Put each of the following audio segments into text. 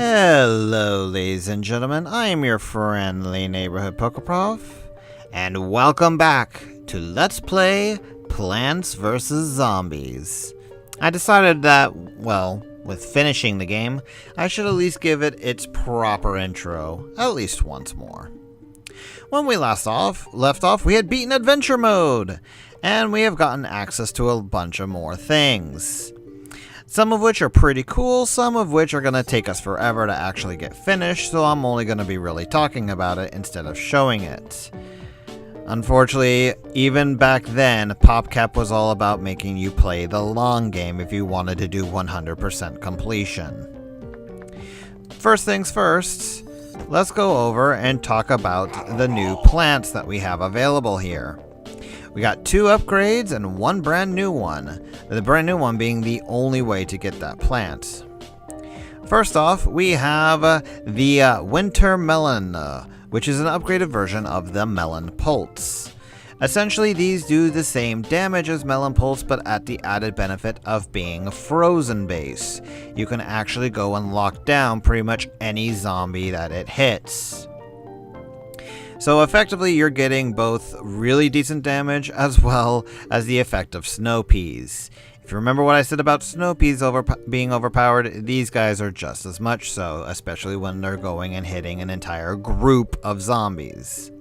Hello, ladies and gentlemen. I am your friendly neighborhood Pokeprof, and welcome back to Let's Play Plants vs. Zombies. I decided that, well, with finishing the game, I should at least give it its proper intro, at least once more. When we left off, we had beaten Adventure Mode, and we have gotten access to a bunch of more things. Some of which are pretty cool, some of which are going to take us forever to actually get finished, so I'm only going to be really talking about it instead of showing it. Unfortunately, even back then, PopCap was all about making you play the long game if you wanted to do 100% completion. First things first, let's go over and talk about the new plants that we have available here. We got 2 upgrades and 1 brand new one. The brand new one being the only way to get that plant. First off, we have the Winter Melon, which is an upgraded version of the Melon Pulse. Essentially, these do the same damage as Melon Pulse, but at the added benefit of being frozen base. You can actually go and lock down pretty much any zombie that it hits. So effectively, you're getting both really decent damage as well as the effect of Snow Peas. If you remember what I said about Snow Peas being overpowered, these guys are just as much so, especially when they're going and hitting an entire group of zombies.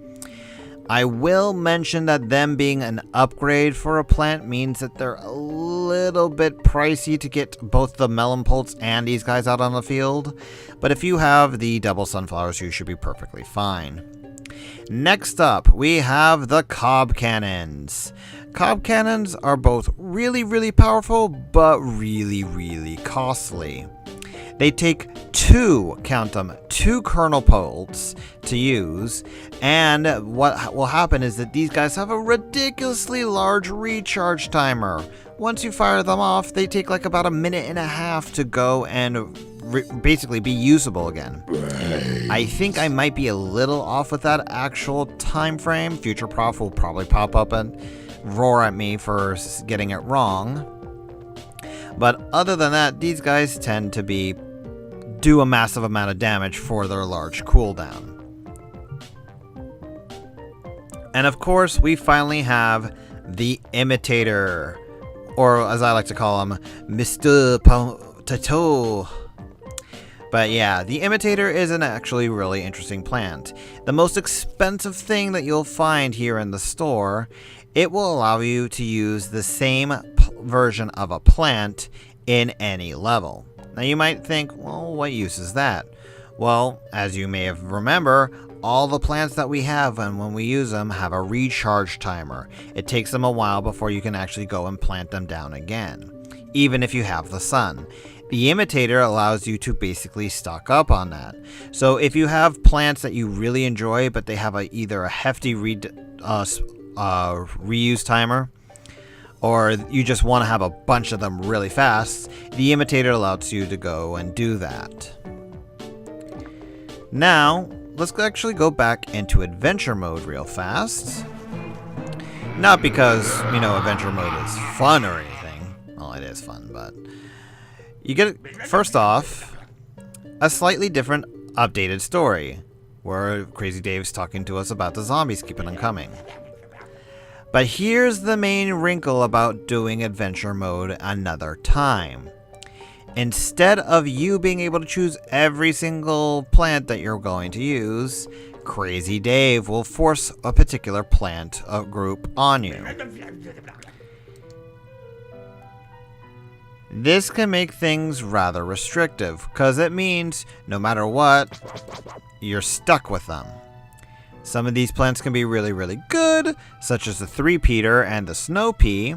I will mention that them being an upgrade for a plant means that they're a little bit pricey to get both the Melon Pulse and these guys out on the field, but if you have the double sunflowers, you should be perfectly fine. Next up, we have the Cob Cannons. Cob Cannons are both really powerful, but really costly. They take 2 kernel bolts to use, and what will happen is that these guys have a ridiculously large recharge timer. Once you fire them off, they take like about 1.5 minutes to go and basically be usable again. I think I might be a little off with that actual time frame. Future Prof will probably pop up and roar at me for getting it wrong. But other than that, these guys tend to do a massive amount of damage for their large cooldown. And of course, we finally have the Imitator, or as I like to call him, Mr. Potato. But yeah, the Imitator is an actually really interesting plant. The most expensive thing that you'll find here in the store, it will allow you to use the same version of a plant in any level. Now you might think, well, what use is that? Well, as you may have remember, all the plants that we have and when we use them have a recharge timer. It takes them a while before you can actually go and plant them down again, even if you have the sun. The Imitator allows you to basically stock up on that. So if you have plants that you really enjoy, but they have either a hefty reuse timer, or you just want to have a bunch of them really fast, the Imitator allows you to go and do that. Now, let's actually go back into Adventure Mode real fast. Not because, Adventure Mode is fun or anything. Well, it is fun, but you get, first off, a slightly different updated story, where Crazy Dave's talking to us about the zombies keeping on coming. But here's the main wrinkle about doing Adventure Mode another time. Instead of you being able to choose every single plant that you're going to use, Crazy Dave will force a particular plant group on you. This can make things rather restrictive, because it means no matter what, you're stuck with them. Some of these plants can be really good, such as the 3-peater and the Snow Pea.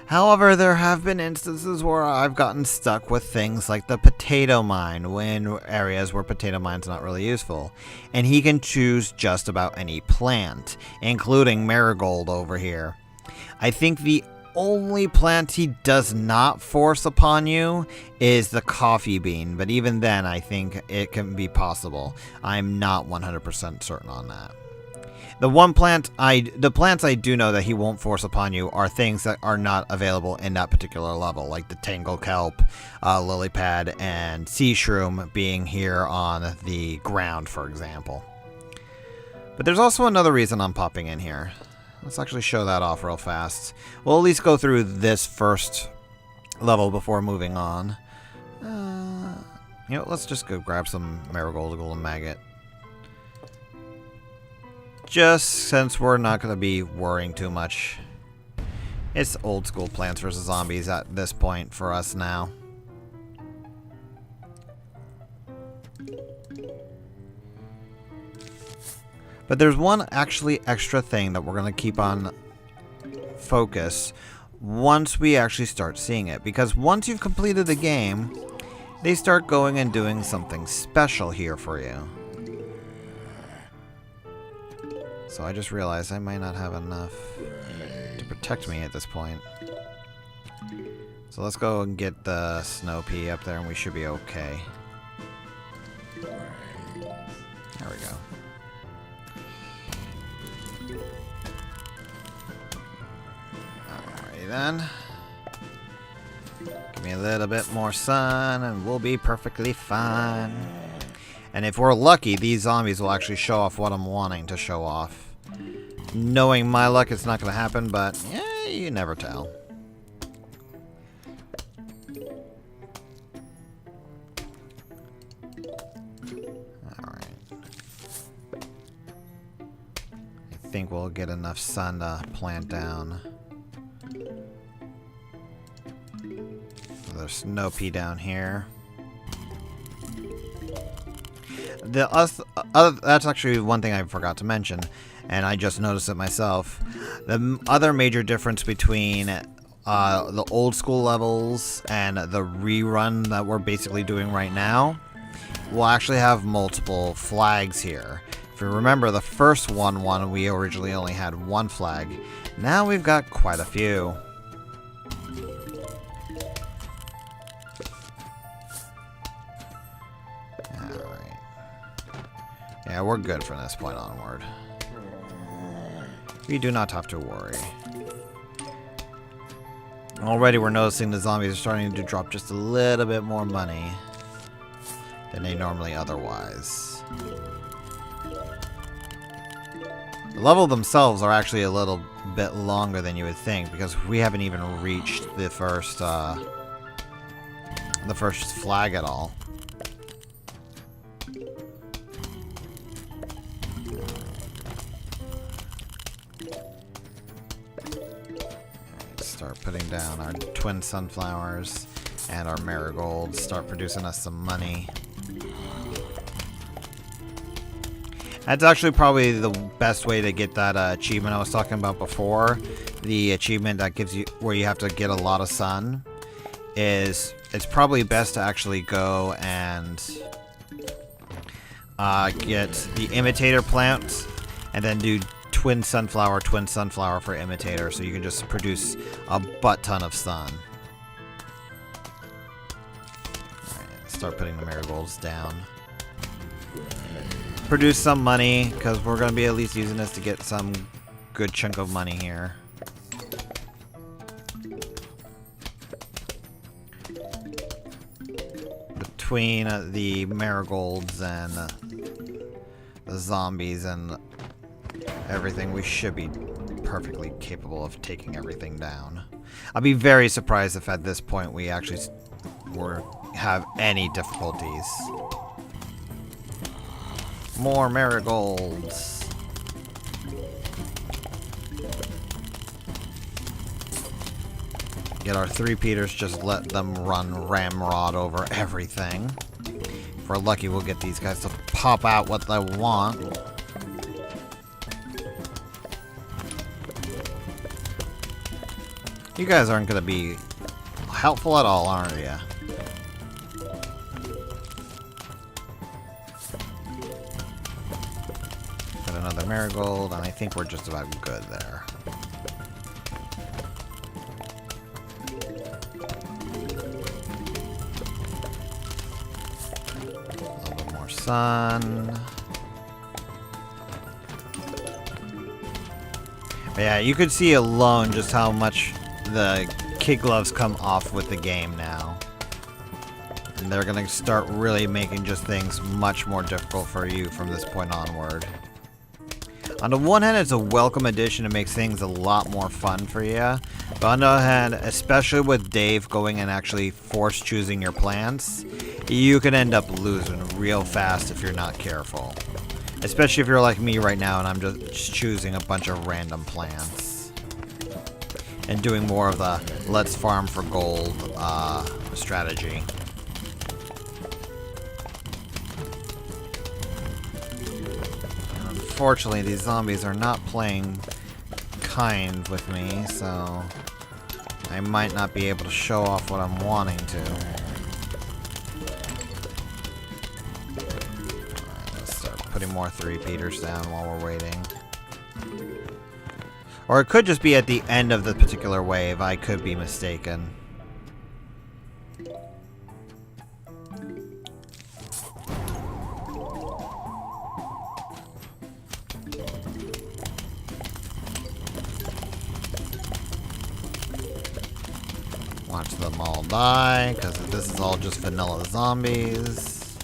However, there have been instances where I've gotten stuck with things like the Potato Mine, in areas where Potato Mine's not really useful. And he can choose just about any plant, including Marigold over here. I think the only plant he does not force upon you is the coffee bean, but even then I think it can be possible. I'm not 100% certain on that. The plants I do know that he won't force upon you are things that are not available in that particular level, like the Tangle Kelp, Lily Pad, and Sea Shroom being here on the ground, for example. But there's also another reason I'm popping in here. Let's actually show that off real fast. We'll at least go through this first level before moving on. You know, let's just go grab some Marigold, Ghoul, and Maggot. Just since we're not going to be worrying too much. It's old school Plants vs. Zombies at this point for us now. But there's one actually extra thing that we're going to keep on focus once we actually start seeing it. Because once you've completed the game, they start going and doing something special here for you. So I just realized I might not have enough to protect me at this point. So let's go and get the Snow Pea up there and we should be okay. There we go. Alrighty then. Give me a little bit more sun and we'll be perfectly fine. And if we're lucky, these zombies will actually show off what I'm wanting to show off. Knowing my luck, it's not going to happen, but yeah, you never tell. Alright. I think we'll get enough sun to plant down. There's Snow Pea down here. That's actually one thing I forgot to mention, and I just noticed it myself. The other major difference between the old school levels and the rerun that we're basically doing right now, we'll actually have multiple flags here. If you remember, the first one we originally only had one flag. Now we've got quite a few. Yeah, we're good from this point onward. We do not have to worry. Already we're noticing the zombies are starting to drop just a little bit more money than they normally otherwise. The level themselves are actually a little bit longer than you would think because we haven't even reached the first flag at all. Start putting down our twin sunflowers and our marigolds. Start producing us some money. That's actually probably the best way to get that achievement I was talking about before. The achievement that gives you where you have to get a lot of sun. It's probably best to actually go and get the imitator plant and then do twin sunflower for imitator, so you can just produce a butt ton of sun. Alright, start putting the marigolds down. Produce some money, because we're going to be at least using this to get some good chunk of money here. Between the marigolds and the zombies and everything, we should be perfectly capable of taking everything down. I'll be very surprised if at this point we actually have any difficulties. More marigolds. Get our 3-peaters, just let them run ramrod over everything. If we're lucky, we'll get these guys to pop out what they want. You guys aren't going to be helpful at all, aren't you? Got another marigold, and I think we're just about good there. A little bit more sun. But yeah, you could see alone just how much the kid gloves come off with the game now. And they're going to start really making just things much more difficult for you from this point onward. On the one hand, it's a welcome addition. It makes things a lot more fun for you. But on the other hand, especially with Dave going and actually force choosing your plants, you can end up losing real fast if you're not careful. Especially if you're like me right now and I'm just choosing a bunch of random plants. And doing more of the let's farm for gold strategy. Unfortunately, these zombies are not playing kind with me, so I might not be able to show off what I'm wanting to. Let's start putting more 3-peaters down while we're waiting. Or it could just be at the end of the particular wave. I could be mistaken. Watch them all die, because this is all just vanilla zombies.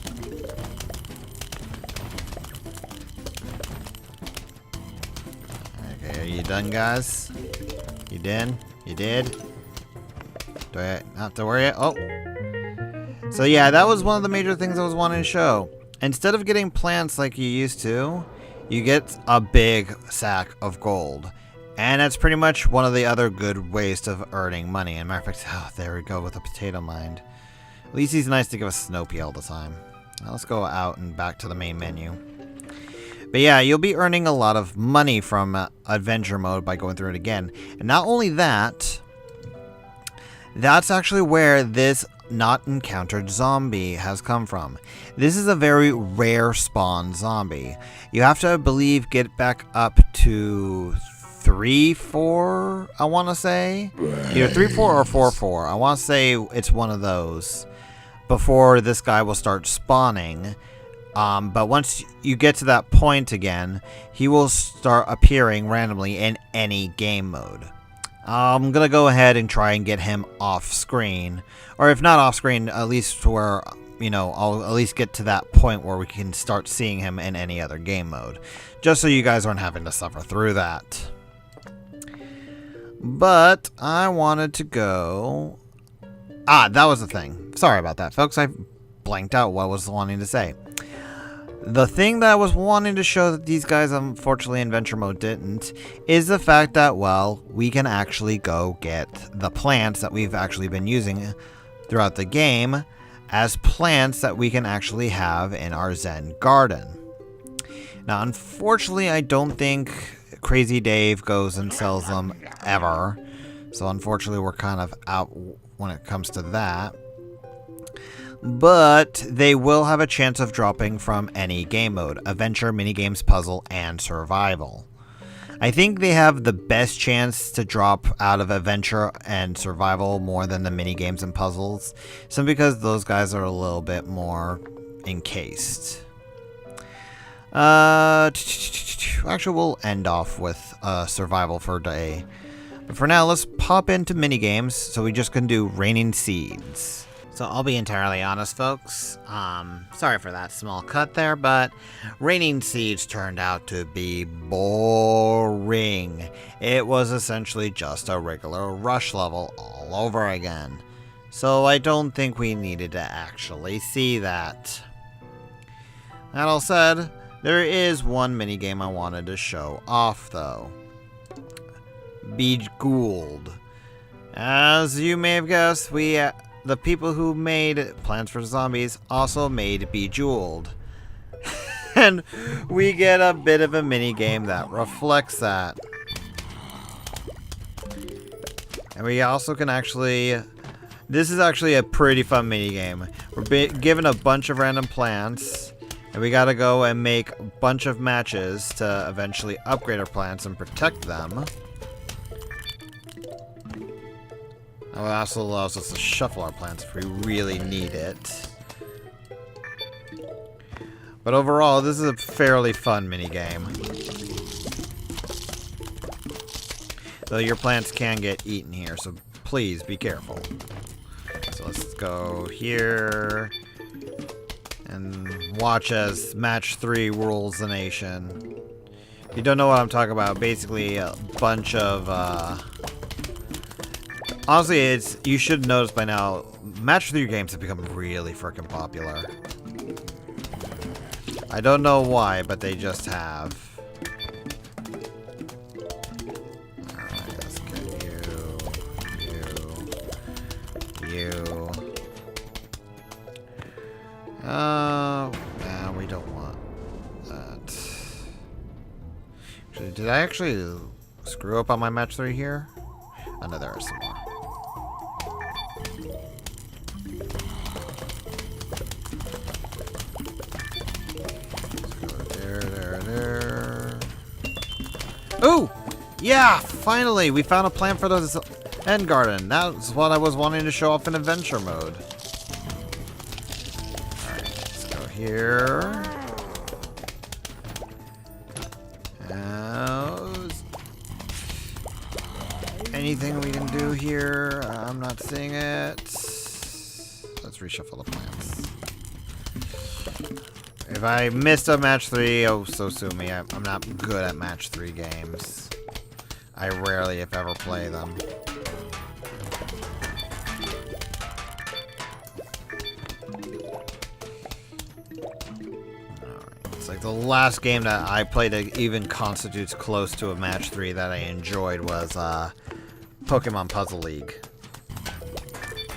Okay, are you done, guys? You did? You did? Do I not have to worry? Oh! So yeah, that was one of the major things I was wanting to show. Instead of getting plants like you used to, you get a big sack of gold. And that's pretty much one of the other good ways of earning money. And matter of fact, oh, there we go with a potato mine. At least he's nice to give us Snoopy all the time. Now let's go out and back to the main menu. But yeah, you'll be earning a lot of money from adventure mode by going through it again. And not only that, that's actually where this not encountered zombie has come from. This is a very rare spawn zombie. You have to, I believe, get back up to 3-4, I want to say. Either 3-4 or 4-4. I want to say it's one of those before this guy will start spawning. But once you get to that point again, he will start appearing randomly in any game mode. I'm going to go ahead and try and get him off screen. Or if not off screen, at least where, you know, I'll at least get to that point where we can start seeing him in any other game mode. Just so you guys aren't having to suffer through that. But I wanted to go... that was the thing. Sorry about that, folks. I blanked out what I was wanting to say. The thing that I was wanting to show that these guys, unfortunately, in Adventure Mode didn't, is the fact that, well, we can actually go get the plants that we've actually been using throughout the game as plants that we can actually have in our Zen garden. Now, unfortunately, I don't think Crazy Dave goes and sells them ever. So unfortunately, we're kind of out when it comes to that. But they will have a chance of dropping from any game mode: adventure, minigames, puzzle, and survival. I think they have the best chance to drop out of adventure and survival more than the minigames and puzzles, simply because those guys are a little bit more encased. Actually, we'll end off with survival for a day. But for now, let's pop into minigames so we just can do Raining Seeds. So I'll be entirely honest, folks. Sorry for that small cut there, but Raining Seeds turned out to be boring. It was essentially just a regular rush level all over again. So I don't think we needed to actually see that. That all said, there is one minigame I wanted to show off, though. Be Gould. As you may have guessed, the people who made Plants vs. Zombies also made Bejeweled. And we get a bit of a minigame that reflects that. And we also can actually... This is actually a pretty fun minigame. We're given a bunch of random plants, and we gotta go and make a bunch of matches to eventually upgrade our plants and protect them. It also allows us to shuffle our plants if we really need it. But overall, this is a fairly fun minigame. Though your plants can get eaten here, so please be careful. So let's go here. And watch as match 3 rules the nation. If you don't know what I'm talking about, basically a bunch of, honestly, you should notice by now, match 3 games have become really freaking popular. I don't know why, but they just have. Alright, let's get you. Nah, we don't want that. Actually, did I actually screw up on my match 3 here? Oh no, there are some more. There. Ooh! Yeah! Finally! We found a plan for the end garden. That's what I was wanting to show off in adventure mode. Alright, let's go here. Anything we can do here? I'm not seeing it. Let's reshuffle the plans. If I missed a match 3, oh, so sue me. I'm not good at match 3 games. I rarely, if ever, play them. Alright, it's like the last game that I played that even constitutes close to a match 3 that I enjoyed was Pokemon Puzzle League.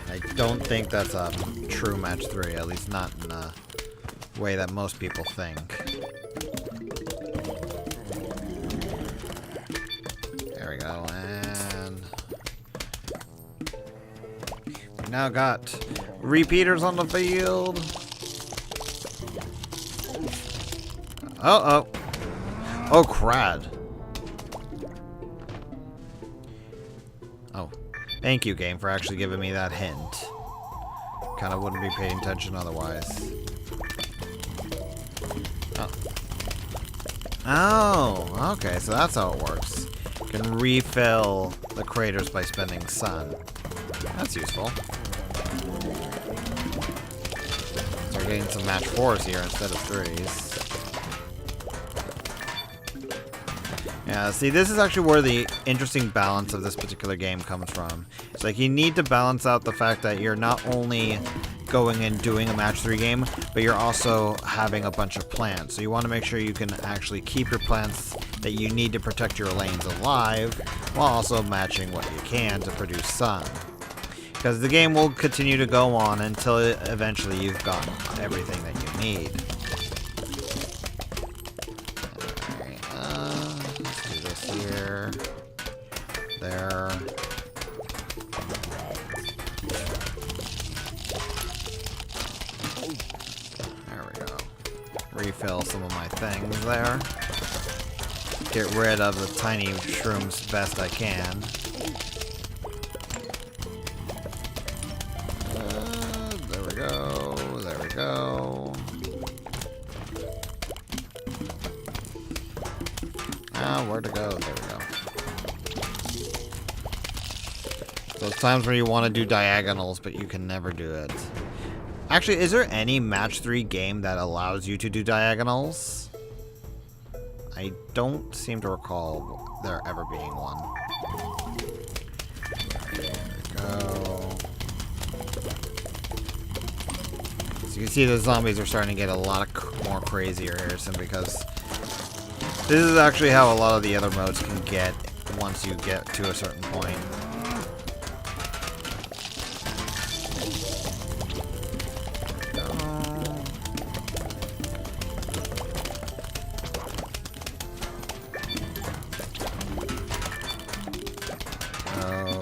I don't think that's a true match 3, at least not in a way that most people think. There we go, and we now got repeaters on the field. Oh, crud. Oh, thank you, game, for actually giving me that hint. Kind of wouldn't be paying attention otherwise. Oh, okay, so that's how it works. You can refill the craters by spending sun. That's useful. So we're getting some match 4s here instead of 3s. Yeah, see, this is actually where the interesting balance of this particular game comes from. It's like you need to balance out the fact that you're not only going and doing a match 3 game, but you're also having a bunch of plants. So you want to make sure you can actually keep your plants that you need to protect your lanes alive, while also matching what you can to produce sun. Because the game will continue to go on until eventually you've gotten everything that you need. Alright, let's do this here. There. Refill some of my things there. Get rid of the tiny shrooms best I can. There we go. There we go. Where to go? There we go. Those times where you want to do diagonals, but you can never do it. Actually, is there any match 3 game that allows you to do diagonals? I don't seem to recall there ever being one. There we go. So you can see the zombies are starting to get a lot more crazier here, simply because this is actually how a lot of the other modes can get once you get to a certain point.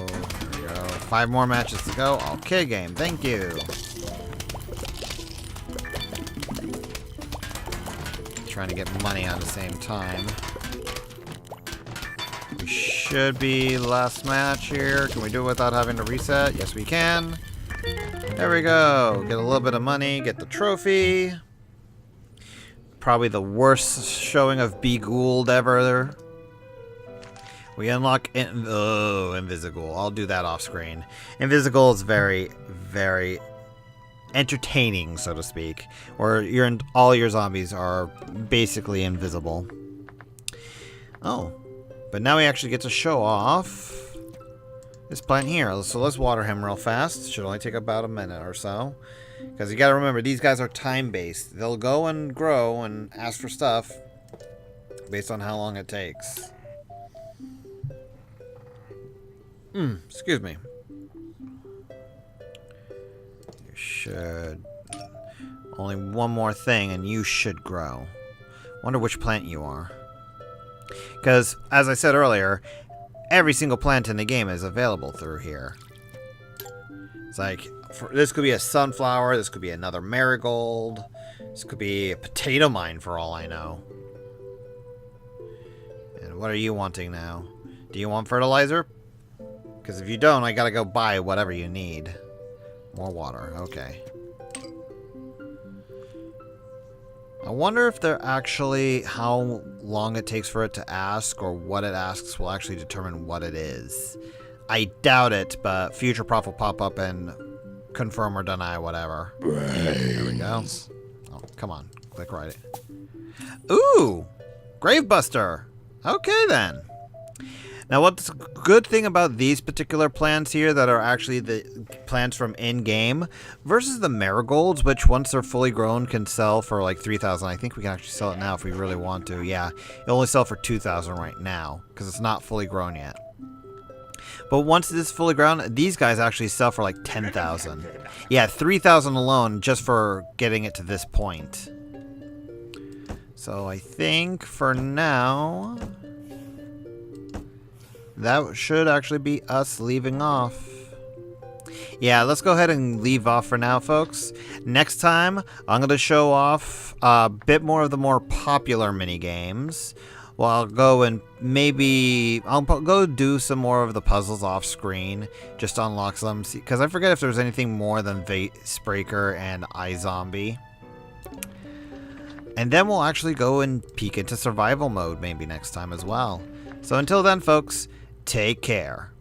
There we go. 5 more matches to go. Okay, game. Thank you. Trying to get money at the same time. We should be last match here. Can we do it without having to reset? Yes, we can. There we go. Get a little bit of money. Get the trophy. Probably the worst showing of Gould ever. We unlock Invisible. I'll do that off screen. Invisible is very, very entertaining, so to speak. Where all your zombies are basically invisible. Oh, but now we actually get to show off this plant here. So let's water him real fast. Should only take about a minute or so. Because you gotta remember, these guys are time-based. They'll go and grow and ask for stuff based on how long it takes. Excuse me. You should... Only one more thing and you should grow. Wonder which plant you are. Because, as I said earlier, every single plant in the game is available through here. It's like, this could be a sunflower, this could be another marigold, this could be a potato mine for all I know. And what are you wanting now? Do you want fertilizer? Because if you don't, I gotta go buy whatever you need. More water, okay. I wonder if they're actually, how long it takes for it to ask or what it asks will actually determine what it is. I doubt it, but Pokeprof will pop up and confirm or deny whatever. There we go. Oh, come on. Click right. Ooh! Gravebuster! Okay then. Now what's the good thing about these particular plants here that are actually the plants from in-game versus the marigolds, which once they're fully grown can sell for like 3,000. I think we can actually sell it now if we really want to. Yeah, it only sell for 2,000 right now because it's not fully grown yet. But once it is fully grown, these guys actually sell for like 10,000. Yeah, 3,000 alone just for getting it to this point. So I think for now, that should actually be us leaving off. Yeah, let's go ahead and leave off for now, folks. Next time, I'm going to show off a bit more of the more popular mini-games. Well, I'll go and maybe... I'll go do some more of the puzzles off screen. Just to unlock them. Because I forget if there's anything more than Vacebreaker and iZombie. And then we'll actually go and peek into survival mode maybe next time as well. So until then, folks, take care.